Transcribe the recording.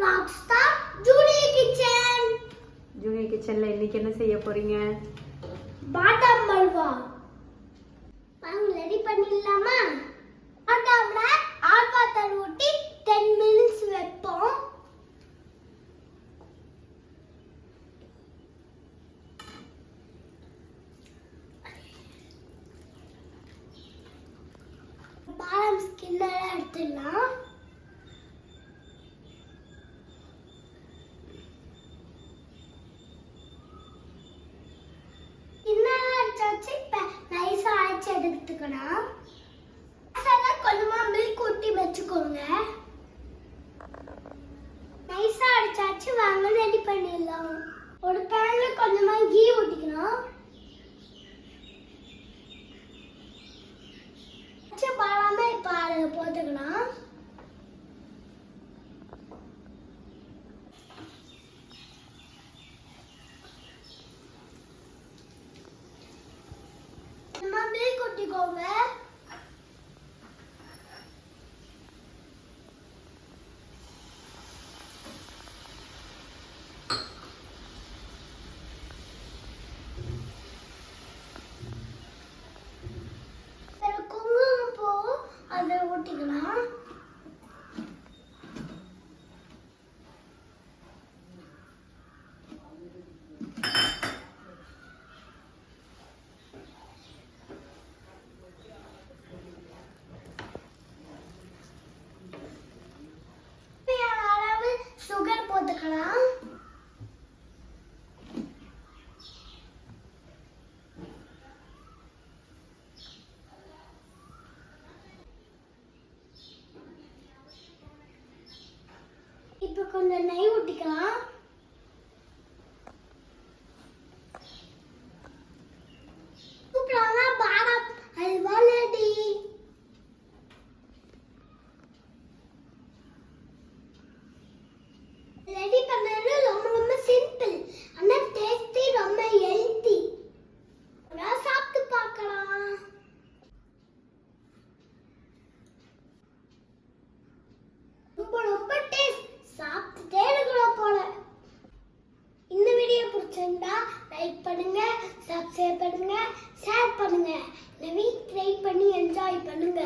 Rockstar junior kitchen. Junior கிச்சன்ல இன்னைக்கு என்ன செய்ய போறீங்க? பாதாம் அல்வா. வாங்க ரெடி பண்ணிடலாமா? பாதாம்ல அல்வா தர் ஊத்தி 10 மினிட்ஸ் வைப்போம். பாதாம் ஸ்கின் எடுத்துடலாம். எடுத்துக்கலாம். கொஞ்சமா மில்க் ஊத்தி வச்சுக்கோங்க. நைஸா அடிச்சாச்சு. வாங்க ரெடி பண்ணிடலாம். ஒரு பேன்ல கொஞ்சமா கீ ஊத்திக்கணும். பாலாம இப்ப அதை போட்டுக்கலாம். மில்க் ஊத்திக்கோங்க. குங்குமப்பூ அதை ஊத்திக்கலாம். சுகர் போட்டுக்கலாம். இப்ப கொஞ்சம் நெய் ஊத்திக்கலாம். சூப்பரான பாதாம் அல்வா ரெடி. ரெடி பண்ணது ரொம்ப சிம்பிள். ஆனா டேஸ்டி, ரொம்ப ஹெல்தி. நான் சாப்பிட்டு பார்க்கலாம். ரொம்ப டேஸ்ட். சாப்பிட்டுட்டே இருக்கலாம் போல. இந்த வீடியோ பிடிச்சிருந்தா லைக் பண்ணுங்க, சப்ஸ்கிரைப் பண்ணுங்க, ஷேர் பண்ணுங்க. ட்ரை பண்ணி என்ஜாய் பண்ணுங்க.